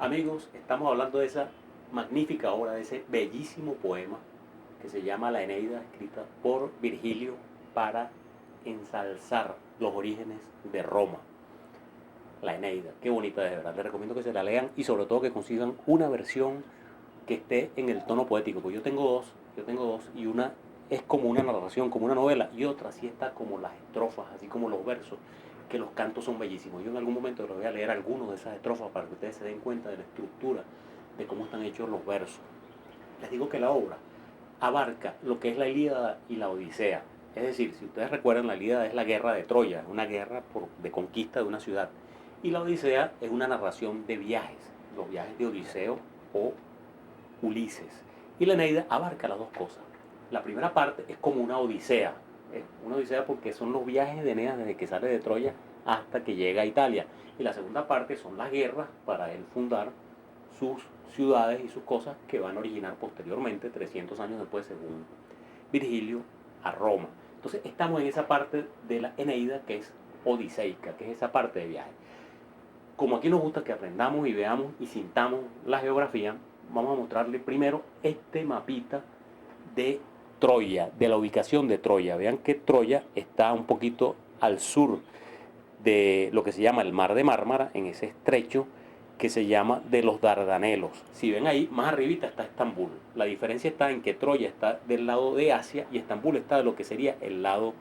Amigos, estamos hablando de esa magnífica obra, de ese bellísimo poema que se llama La Eneida, escrita por Virgilio para ensalzar los orígenes de Roma. La Eneida, qué bonita de verdad. Les recomiendo que se la lean y sobre todo que consigan una versión que esté en el tono poético, porque yo tengo dos y una es como una narración, como una novela, y otra sí está como las estrofas, así como los versos, que los cantos son bellísimos. Yo en algún momento les voy a leer algunos de esas estrofas para que ustedes se den cuenta de la estructura, de cómo están hechos los versos. Les digo que la obra abarca lo que es la Ilíada y la Odisea. Es decir, si ustedes recuerdan, la Ilíada es la guerra de Troya, una guerra de conquista de una ciudad. Y la Odisea es una narración de viajes, los viajes de Odiseo o Ulises. Y la Eneida abarca las dos cosas. La primera parte es como una odisea porque son los viajes de Eneas desde que sale de Troya hasta que llega a Italia. Y la segunda parte son las guerras para él fundar sus ciudades y sus cosas que van a originar posteriormente, 300 años después, según Virgilio, a Roma. Entonces estamos en esa parte de la Eneida que es odiseica, que es esa parte de viaje. Como aquí nos gusta que aprendamos y veamos y sintamos la geografía, vamos a mostrarle primero este mapita de Troya, de la ubicación de Troya. Vean que Troya está un poquito al sur de lo que se llama el Mar de Mármara, en ese estrecho que se llama de los Dardanelos. Si ven ahí, más arribita está Estambul. La diferencia está en que Troya está del lado de Asia y Estambul está de lo que sería el lado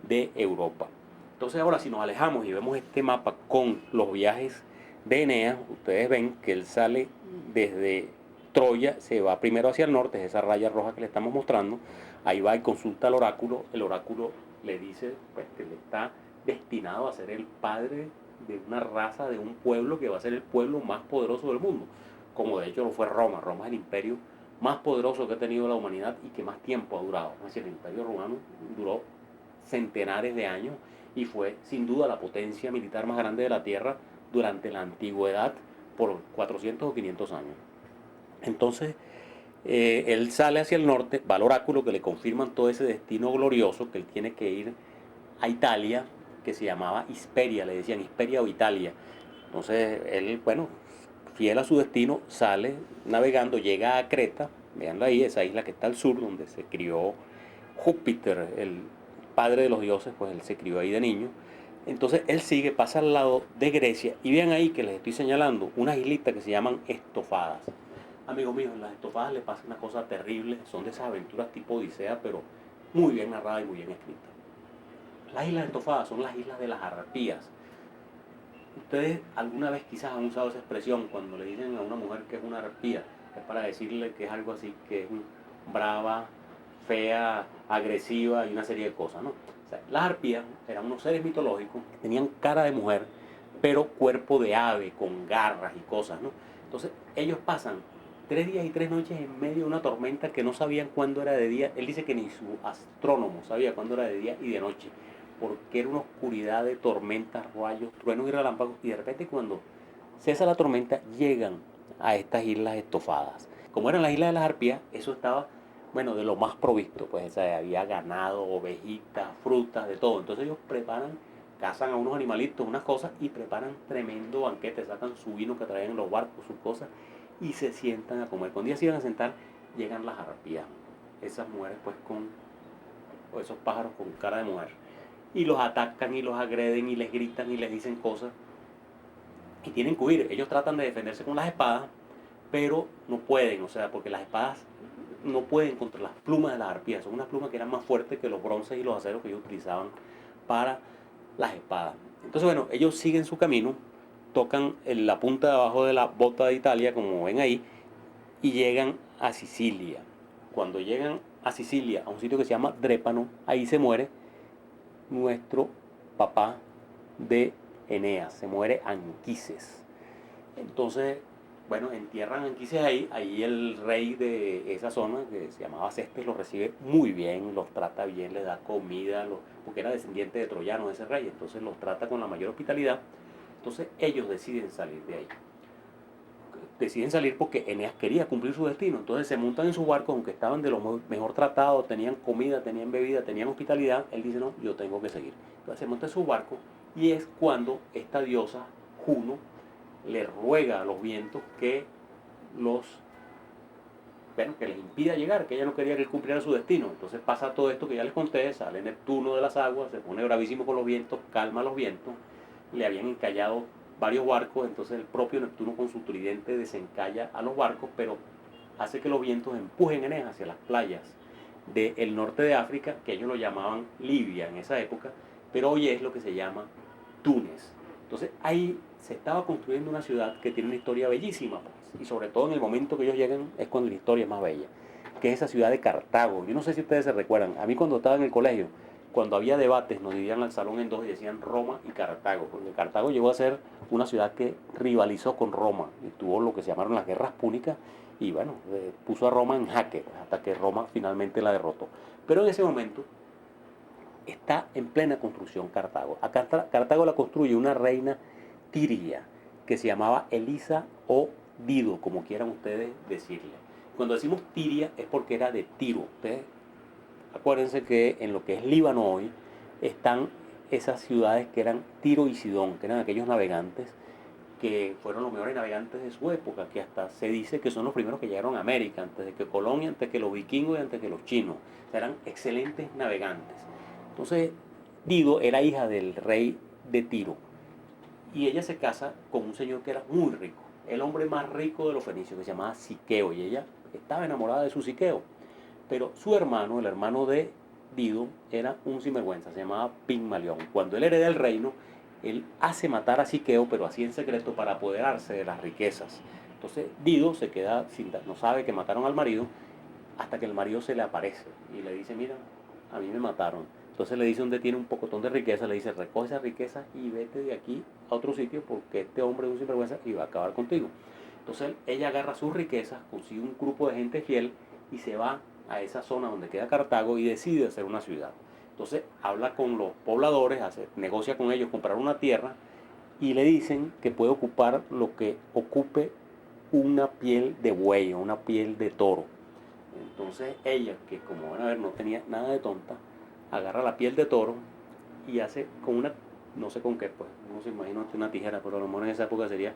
de Europa. Entonces ahora si nos alejamos y vemos este mapa con los viajes de Eneas, ustedes ven que él sale desde Troya, se va primero hacia el norte, es esa raya roja que le estamos mostrando, ahí va y consulta al oráculo, el oráculo le dice pues, que le está destinado a ser el padre de una raza, de un pueblo que va a ser el pueblo más poderoso del mundo, como de hecho lo fue Roma. Roma es el imperio más poderoso que ha tenido la humanidad y que más tiempo ha durado. Es decir, el imperio romano duró centenares de años y fue sin duda la potencia militar más grande de la Tierra durante la antigüedad por 400 o 500 años. Entonces, él sale hacia el norte, va al oráculo que le confirman todo ese destino glorioso, que él tiene que ir a Italia, que se llamaba Hisperia, le decían Hisperia o Italia. Entonces, él, bueno, fiel a su destino, sale navegando, llega a Creta, veanlo ahí, esa isla que está al sur, donde se crió Júpiter, el padre de los dioses, pues él se crió ahí de niño. Entonces él sigue, pasa al lado de Grecia y vean ahí que les estoy señalando unas islitas que se llaman estofadas. Amigos míos, en las estofadas le pasa una cosa terrible, son de esas aventuras tipo Odisea, pero muy bien narrada y muy bien escrita. Las islas estofadas son las islas de las arpías. Ustedes alguna vez quizás han usado esa expresión cuando le dicen a una mujer que es una arpía, es para decirle que es algo así, que es brava, fea, agresiva y una serie de cosas, ¿no? O sea, las arpías eran unos seres mitológicos que tenían cara de mujer, pero cuerpo de ave, con garras y cosas, ¿no? Entonces ellos pasan 3 días y 3 noches en medio de una tormenta que no sabían cuándo era de día. Él dice que ni su astrónomo sabía cuándo era de día y de noche, porque era una oscuridad de tormentas, rayos, truenos y relámpagos, y de repente cuando cesa la tormenta llegan a estas islas estofadas. Como eran las islas de las arpías, eso estaba, bueno, de lo más provisto, pues o sea, había ganado, ovejitas, frutas, de todo. Entonces ellos preparan, cazan a unos animalitos, unas cosas, y preparan tremendo banquete, sacan su vino que traen en los barcos, sus cosas, y se sientan a comer. Cuando ya se iban a sentar, llegan las arpías, esas mujeres pues con, o esos pájaros con cara de mujer, y los atacan y los agreden y les gritan y les dicen cosas y tienen que huir. Ellos tratan de defenderse con las espadas, pero no pueden, o sea, porque las espadas no pueden contra las plumas de las arpías. Son unas plumas que eran más fuertes que los bronces y los aceros que ellos utilizaban para las espadas. Entonces, bueno, ellos siguen su camino, tocan en la punta de abajo de la bota de Italia, como ven ahí, y llegan a Sicilia. Cuando llegan a Sicilia, a un sitio que se llama Drépano, ahí se muere nuestro papá de Eneas, se muere Anquises. Entonces, bueno, entierran a Anquises ahí, ahí el rey de esa zona, que se llamaba Cestes, los recibe muy bien, los trata bien, les da comida, porque era descendiente de troyanos ese rey, entonces los trata con la mayor hospitalidad. Entonces ellos deciden salir de ahí. Deciden salir porque Eneas quería cumplir su destino. Entonces se montan en su barco, aunque estaban de lo mejor tratados, tenían comida, tenían bebida, tenían hospitalidad. Él dice, no, yo tengo que seguir. Entonces se monta en su barco y es cuando esta diosa, Juno, le ruega a los vientos que que les impida llegar, que ella no quería que él cumpliera su destino. Entonces pasa todo esto que ya les conté, sale Neptuno de las aguas, se pone bravísimo con los vientos, calma los vientos, le habían encallado varios barcos, entonces el propio Neptuno con su tridente desencalla a los barcos, pero hace que los vientos empujen Eneas hacia las playas del norte de África, que ellos lo llamaban Libia en esa época, pero hoy es lo que se llama Túnez. Entonces ahí se estaba construyendo una ciudad que tiene una historia bellísima, pues, y sobre todo en el momento que ellos llegan es cuando la historia es más bella, que es esa ciudad de Cartago. Yo no sé si ustedes se recuerdan, a mí cuando estaba en el colegio, cuando había debates, nos dividían al salón en dos y decían Roma y Cartago, porque Cartago llegó a ser una ciudad que rivalizó con Roma y tuvo lo que se llamaron las guerras púnicas y bueno, puso a Roma en jaque hasta que Roma finalmente la derrotó. Pero en ese momento está en plena construcción Cartago. A Cartago la construye una reina tiria que se llamaba Elisa o Dido, como quieran ustedes decirle. Cuando decimos Tiria es porque era de Tiro. Ustedes acuérdense que en lo que es Líbano hoy están esas ciudades que eran Tiro y Sidón, que eran aquellos navegantes que fueron los mejores navegantes de su época, que hasta se dice que son los primeros que llegaron a América, antes de que Colón y antes que los vikingos y antes que los chinos. O sea, eran excelentes navegantes. Entonces, Dido era hija del rey de Tiro y ella se casa con un señor que era muy rico, el hombre más rico de los fenicios, que se llamaba Siqueo, y ella estaba enamorada de su Siqueo. Pero su hermano, el hermano de Dido, era un sinvergüenza, se llamaba Pigmalión. Cuando él hereda el reino, él hace matar a Siqueo, pero así en secreto para apoderarse de las riquezas. Entonces Dido se queda, no sabe que mataron al marido, hasta que el marido se le aparece y le dice, mira, a mí me mataron. Entonces le dice donde tiene un pocotón de riqueza, le dice, recoge esa riqueza y vete de aquí a otro sitio porque este hombre es un sinvergüenza y va a acabar contigo. Entonces ella agarra sus riquezas, consigue un grupo de gente fiel y se va a esa zona donde queda Cartago y decide hacer una ciudad. Entonces habla con los pobladores, negocia con ellos comprar una tierra y le dicen que puede ocupar lo que ocupe una piel de buey o una piel de toro. Entonces ella, que como van a ver no tenía nada de tonta, agarra la piel de toro y hace con una, no sé con qué, pues, no se imagina una tijera, pero a lo mejor en esa época sería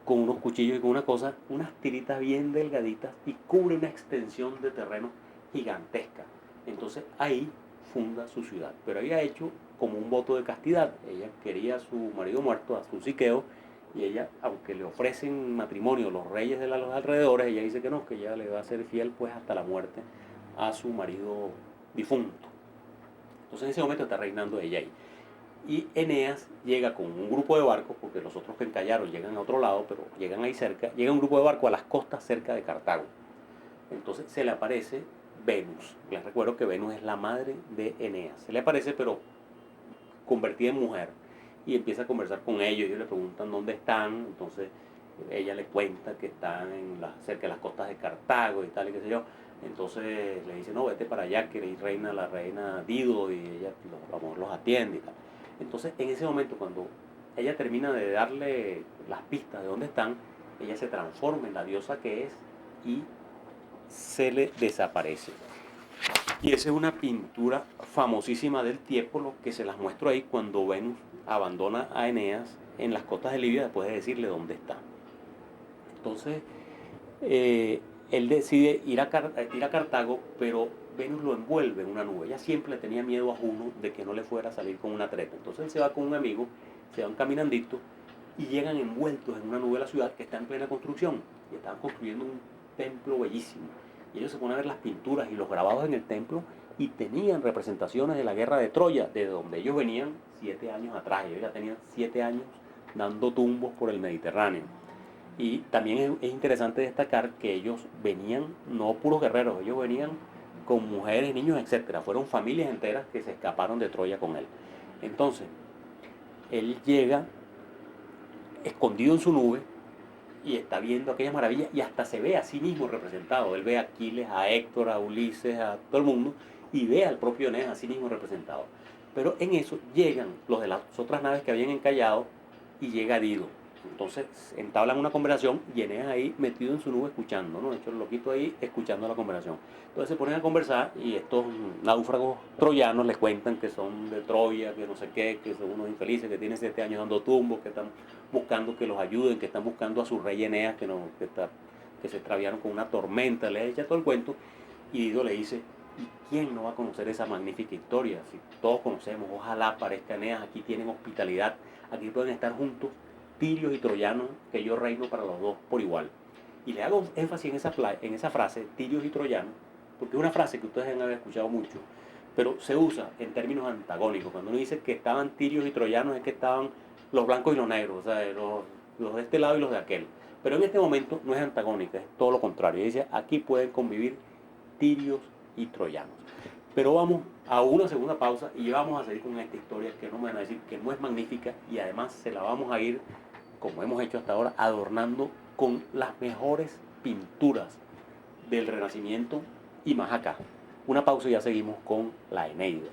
con unos cuchillos y con una cosa, unas tiritas bien delgaditas y cubre una extensión de terreno gigantesca. Entonces ahí funda su ciudad, pero había hecho como un voto de castidad. Ella quería a su marido muerto, a su Siqueo, y ella, aunque le ofrecen matrimonio los reyes de los alrededores, ella dice que no, que ella le va a ser fiel pues hasta la muerte a su marido difunto. Entonces en ese momento está reinando ella ahí. Y Eneas llega con un grupo de barcos, porque los otros que encallaron llegan a otro lado, pero llegan ahí cerca, llega un grupo de barcos a las costas cerca de Cartago. Entonces se le aparece Venus. Les recuerdo que Venus es la madre de Eneas. Se le aparece, pero convertida en mujer. Y empieza a conversar con ellos. Ellos le preguntan dónde están. Entonces ella le cuenta que están cerca de las costas de Cartago y tal, y qué sé yo. Entonces le dice, no, vete para allá, que reina la reina Dido, y ella los atiende y tal. Entonces en ese momento, cuando ella termina de darle las pistas de dónde están, ella se transforma en la diosa que es y se le desaparece. Y esa es una pintura famosísima del Tiepolo que se las muestro ahí cuando Venus abandona a Eneas en las costas de Libia después de decirle dónde está. Entonces él decide ir a Cartago, pero Venus lo envuelve en una nube. Ella siempre le tenía miedo a Juno de que no le fuera a salir con una treta. Entonces él se va con un amigo, se van caminandito y llegan envueltos en una nube a la ciudad que está en plena construcción. Y estaban construyendo un templo bellísimo. Y ellos se ponen a ver las pinturas y los grabados en el templo y tenían representaciones de la guerra de Troya, de donde ellos venían 7 años atrás. Ellos ya tenían 7 años dando tumbos por el Mediterráneo. Y también es interesante destacar que ellos venían, no puros guerreros, ellos venían con mujeres, niños, etc. Fueron familias enteras que se escaparon de Troya con él. Entonces, él llega escondido en su nube y está viendo aquellas maravillas y hasta se ve a sí mismo representado. Él ve a Aquiles, a Héctor, a Ulises, a todo el mundo y ve al propio Eneas a sí mismo representado. Pero en eso llegan los de las otras naves que habían encallado y llega Dido. Entonces entablan una conversación y Eneas ahí metido en su nube escuchando, ¿no? De hecho, el loquito ahí escuchando la conversación. Entonces se ponen a conversar y estos náufragos troyanos les cuentan que son de Troya, que no sé qué, que son unos infelices, que tienen 7 años dando tumbos, que están buscando que los ayuden, que están buscando a su rey Eneas, que se extraviaron con una tormenta, les echa todo el cuento. Y Dido le dice, ¿y quién no va a conocer esa magnífica historia? Si todos conocemos, ojalá aparezca Eneas, aquí tienen hospitalidad, aquí pueden estar juntos tirios y troyanos, que yo reino para los dos por igual. Y le hago énfasis en esa frase, tirios y troyanos, porque es una frase que ustedes deben haber escuchado mucho, pero se usa en términos antagónicos. Cuando uno dice que estaban tirios y troyanos, es que estaban los blancos y los negros, o sea, los de este lado y los de aquel. Pero en este momento no es antagónica, es todo lo contrario. Y dice, aquí pueden convivir tirios y troyanos. Pero vamos a una segunda pausa y vamos a seguir con esta historia que no me van a decir que no es magnífica y además se la vamos a ir, como hemos hecho hasta ahora, adornando con las mejores pinturas del Renacimiento y más acá. Una pausa y ya seguimos con la Eneida.